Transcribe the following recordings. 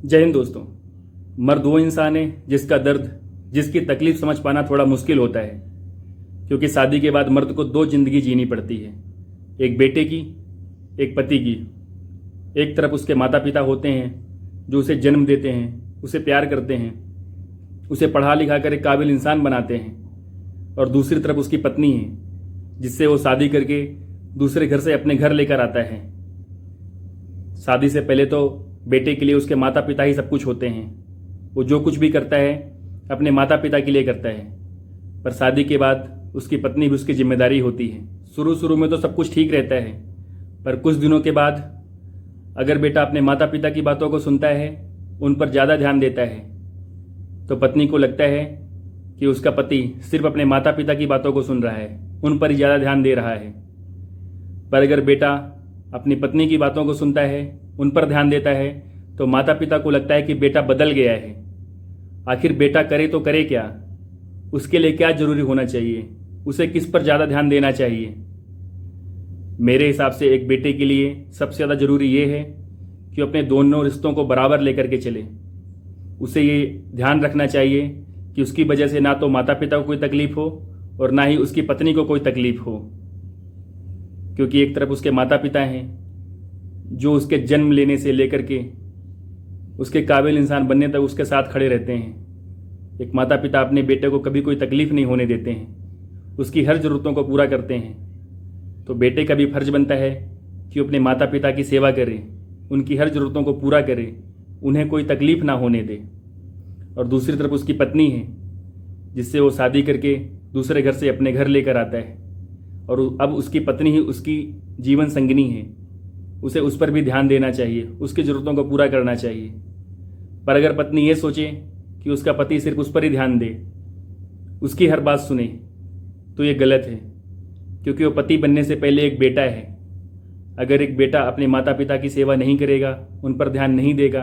जय हिंद दोस्तों। मर्द वो इंसान है जिसका दर्द, जिसकी तकलीफ समझ पाना थोड़ा मुश्किल होता है, क्योंकि शादी के बाद मर्द को दो जिंदगी जीनी पड़ती है, एक बेटे की, एक पति की। एक तरफ उसके माता पिता होते हैं जो उसे जन्म देते हैं, उसे प्यार करते हैं, उसे पढ़ा लिखा कर एक काबिल इंसान बनाते हैं, और दूसरी तरफ उसकी पत्नी है जिससे वो शादी करके दूसरे घर से अपने घर लेकर आता है। शादी से पहले तो बेटे के लिए उसके माता पिता ही सब कुछ होते हैं, वो जो कुछ भी करता है अपने माता पिता के लिए करता है, पर शादी के बाद उसकी पत्नी भी उसकी जिम्मेदारी होती है। शुरू में तो सब कुछ ठीक रहता है, पर कुछ दिनों के बाद अगर बेटा अपने माता पिता की बातों को सुनता है, उन पर ज़्यादा ध्यान देता है, तो पत्नी को लगता है कि उसका पति सिर्फ अपने माता पिता की बातों को सुन रहा है, उन पर ही ज़्यादा ध्यान दे रहा है। पर अगर बेटा अपनी पत्नी की बातों को सुनता है, उन पर ध्यान देता है, तो माता पिता को लगता है कि बेटा बदल गया है। आखिर बेटा करे तो करे क्या, उसके लिए क्या जरूरी होना चाहिए, उसे किस पर ज़्यादा ध्यान देना चाहिए। मेरे हिसाब से एक बेटे के लिए सबसे ज़्यादा ज़रूरी ये है कि अपने दोनों रिश्तों को बराबर लेकर के चले। उसे ये ध्यान रखना चाहिए कि उसकी वजह से ना तो माता पिता को कोई तकलीफ हो और ना ही उसकी पत्नी को कोई तकलीफ हो, क्योंकि एक तरफ उसके माता पिता हैं जो उसके जन्म लेने से लेकर के उसके काबिल इंसान बनने तक उसके साथ खड़े रहते हैं। एक माता पिता अपने बेटे को कभी कोई तकलीफ नहीं होने देते हैं, उसकी हर ज़रूरतों को पूरा करते हैं। तो बेटे का भी फर्ज बनता है कि अपने माता पिता की सेवा करे, उनकी हर ज़रूरतों को पूरा करे, उन्हें कोई तकलीफ़ ना होने दे। और दूसरी तरफ उसकी पत्नी है जिससे वो शादी करके दूसरे घर से अपने घर लेकर आता है, और अब उसकी पत्नी ही उसकी जीवन संगिनी है, उसे उस पर भी ध्यान देना चाहिए, उसकी ज़रूरतों को पूरा करना चाहिए। पर अगर पत्नी ये सोचे कि उसका पति सिर्फ उस पर ही ध्यान दे, उसकी हर बात सुने, तो ये गलत है, क्योंकि वो पति बनने से पहले एक बेटा है। अगर एक बेटा अपने माता पिता की सेवा नहीं करेगा, उन पर ध्यान नहीं देगा,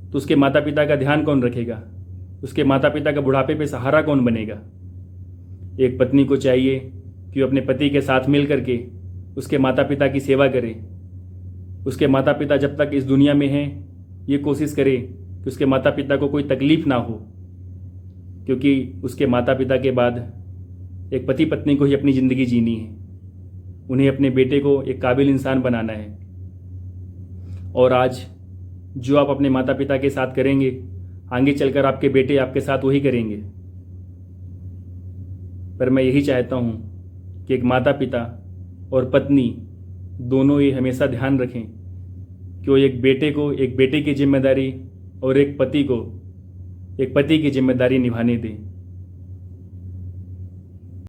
तो उसके माता पिता का ध्यान कौन रखेगा, उसके माता पिता का बुढ़ापे पे सहारा कौन बनेगा। एक पत्नी को चाहिए कि वो अपने पति के साथ मिल करके उसके माता पिता की सेवा करे। उसके माता पिता जब तक इस दुनिया में हैं, ये कोशिश करे कि उसके माता पिता को कोई तकलीफ़ ना हो, क्योंकि उसके माता पिता के बाद एक पति पत्नी को ही अपनी ज़िंदगी जीनी है, उन्हें अपने बेटे को एक काबिल इंसान बनाना है। और आज जो आप अपने माता पिता के साथ करेंगे, आगे चलकर आपके बेटे आपके साथ वही करेंगे। पर मैं यही चाहता हूँ कि एक माता पिता और पत्नी दोनों ये हमेशा ध्यान रखें कि वो एक बेटे को एक बेटे की जिम्मेदारी और एक पति को एक पति की जिम्मेदारी निभाने दें।